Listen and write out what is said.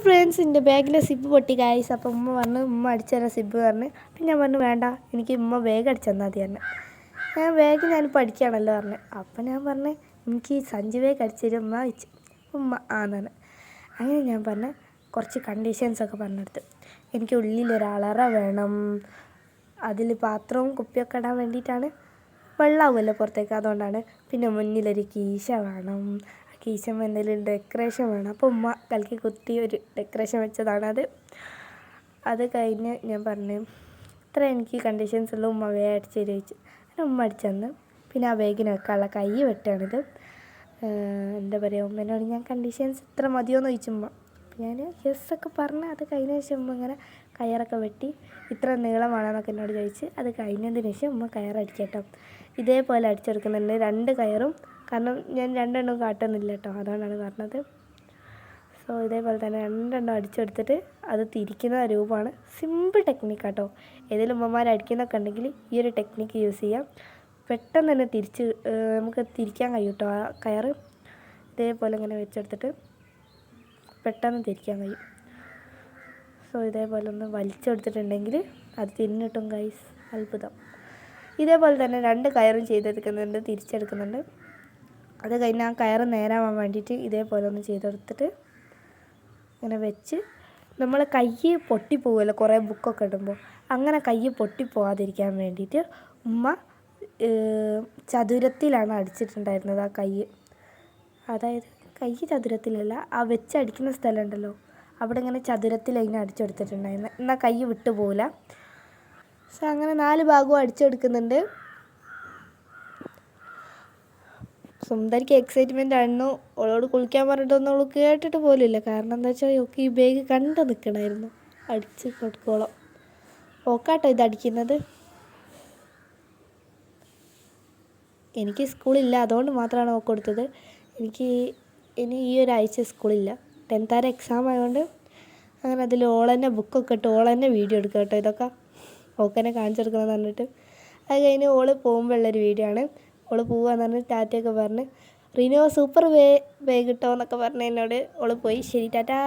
Friends, എൻ്റെ ബാഗിലെ zip പൊട്ടി guys. അപ്പോൾ ഉമ്മ പറഞ്ഞു ഉമ്മ അടിച്ചു തരാം സിബ് പറഞ്ഞു. പിന്നെ ഞാൻ പറഞ്ഞു വേണ്ട, എനിക്ക് ഉമ്മ വേഗം അടിച്ചു തന്നാൽ മതി പറഞ്ഞു. ഞാനിപ്പോൾ അടിക്കുകയാണല്ലോ പറഞ്ഞു. അപ്പം ഞാൻ പറഞ്ഞു എനിക്ക് സഞ്ചി വേഗം അടിച്ചു തരും ഉമ്മ വെച്ച്. ഉമ്മ ആന്നാണ്. അങ്ങനെ ഞാൻ പറഞ്ഞു കുറച്ച് കണ്ടീഷൻസൊക്കെ പറഞ്ഞെടുത്ത്. എനിക്ക് ഉള്ളിലൊരളറ വേണം, അതിൽ പാത്രവും കുപ്പിയൊക്കെ ഇടാൻ വേണ്ടിയിട്ടാണ്. വെള്ളമാവുമല്ലോ പുറത്തേക്ക്, അതുകൊണ്ടാണ്. പിന്നെ മുന്നിലൊരു കീശ വേണം, കീശമ്മ എന്തെങ്കിലും ഡെക്കറേഷൻ വേണം. അപ്പോൾ ഉമ്മ കലക്കി കുത്തി ഒരു ഡെക്കറേഷൻ വെച്ചതാണത്. അത് കഴിഞ്ഞ് ഞാൻ പറഞ്ഞു ഇത്ര എനിക്ക് കണ്ടീഷൻസ് ഉള്ളൂ, ഉമ്മ വേഗം അടിച്ച് തരുമോ ചോദിച്ചു. അങ്ങനെ ഉമ്മ അടിച്ചു തന്നു. പിന്നെ ആ ബാഗിന് വെക്കാനുള്ള കൈ വെട്ടാണിത്. എന്താ പറയുക, ഉമ്മേനോട് ഞാൻ കണ്ടീഷൻസ് ഇത്ര മതിയോ എന്ന് ചോദിച്ചുമ്മ. ഞാൻ യെസ്സൊക്കെ പറഞ്ഞ് അത് കഴിഞ്ഞ ശേഷം ഉമ്മ ഇങ്ങനെ കയറൊക്കെ വെട്ടി ഇത്ര നീളം വേണമെന്നൊക്കെ എന്നോട് ചോദിച്ച്. അത് കഴിഞ്ഞതിന് ശേഷം ഉമ്മ കയറടിക്കട്ടോ. ഇതേപോലെ അടിച്ചെടുക്കുന്നുണ്ട് 2 കയറും. കാരണം ഞാൻ 2 എണ്ണം കാട്ടുന്നില്ല കേട്ടോ, അതുകൊണ്ടാണ് പറഞ്ഞത്. സോ ഇതേപോലെ തന്നെ 2 എണ്ണം അടിച്ചെടുത്തിട്ട് അത് തിരിക്കുന്ന രൂപമാണ്. സിമ്പിൾ ടെക്നിക്കാട്ടോ. ഏതെങ്കിലും ഉമ്മമാർ അടിക്കുന്നൊക്കെ ഉണ്ടെങ്കിൽ ഈ ഒരു ടെക്നിക്ക് യൂസ് ചെയ്യാം. പെട്ടെന്ന് തന്നെ നമുക്ക് തിരിക്കാൻ കഴിയും കേട്ടോ. ആ കയറ് ഇതേപോലെ ഇങ്ങനെ വെച്ചെടുത്തിട്ട് പെട്ടെന്ന് തിരിക്കാൻ കഴിയും. സോ ഇതേപോലെ ഒന്ന് വലിച്ചെടുത്തിട്ടുണ്ടെങ്കിൽ അത് തിരിഞ്ഞിട്ടും ഗൈസ് അത്ഭുതം. ഇതേപോലെ തന്നെ 2 കയറും ചെയ്തെടുക്കുന്നുണ്ട്, തിരിച്ചെടുക്കുന്നുണ്ട്. അത് കഴിഞ്ഞ് ആ കയറ് നേരാവാൻ വേണ്ടിയിട്ട് ഇതേപോലെ ഒന്ന് ചെയ്തെടുത്തിട്ട് ഇങ്ങനെ വെച്ച് നമ്മൾ കൈ പൊട്ടിപ്പോവുമല്ലോ കുറേ ബുക്കൊക്കെ ഇടുമ്പോൾ, അങ്ങനെ കൈ പൊട്ടിപ്പോവാതിരിക്കാൻ വേണ്ടിയിട്ട് ഉമ്മ ചതുരത്തിലാണ് അടിച്ചിട്ടുണ്ടായിരുന്നത് ആ കൈ. അതായത് കൈ ചതുരത്തിലല്ല, ആ വെച്ചടിക്കുന്ന സ്ഥലം ഉണ്ടല്ലോ അവിടെ ഇങ്ങനെ ചതുരത്തിൽ അതിനെ അടിച്ചെടുത്തിട്ടുണ്ടായിരുന്നു. എന്നാൽ കൈ വിട്ടു പോവില്ല. സോ അങ്ങനെ 4 ഭാഗവും അടിച്ചെടുക്കുന്നുണ്ട്. സുന്ദരിക്ക് എക്സൈറ്റ്മെൻ്റ് ആയിരുന്നു. അവളോട് കുളിക്കാൻ പറഞ്ഞിട്ടൊന്നും അവൾ കേട്ടിട്ട് പോലുമില്ല. കാരണം എന്താ വെച്ചാൽ ഓക്ക് ഈ ബാഗ് കണ്ടു നിൽക്കണമായിരുന്നു. അടിച്ച് കൊടുക്കോളം ഓക്കാട്ടോ ഇതടിക്കുന്നത്. എനിക്ക് സ്കൂളില്ല, അതുകൊണ്ട് മാത്രമാണ് ഓക്ക് കൊടുത്തത്. എനിക്ക് ഇനി ഈ ഒരാഴ്ച സ്കൂളില്ല, 10th എക്സാം ആയതുകൊണ്ട്. അങ്ങനെ അതിൽ ഓളെന്നെ ബുക്കൊക്കെ ഇട്ട് ഓളെന്നെ വീഡിയോ എടുക്കുക കേട്ടോ. ഇതൊക്കെ ഓക്കെന്നെ കാണിച്ചെടുക്കണമെന്ന് പറഞ്ഞിട്ട്. അത് കഴിഞ്ഞ് ഓള് പോകുമ്പോഴുള്ളൊരു വീഡിയോ ആണ്. ഓള് പോവാന്ന് പറഞ്ഞ് ടാറ്റയൊക്കെ പറഞ്ഞ് റിനോ സൂപ്പർ ബാഗ് കിട്ടോ എന്നൊക്കെ പറഞ്ഞ് എന്നോട് ഓള് പോയി. ശരി, ടാറ്റാ.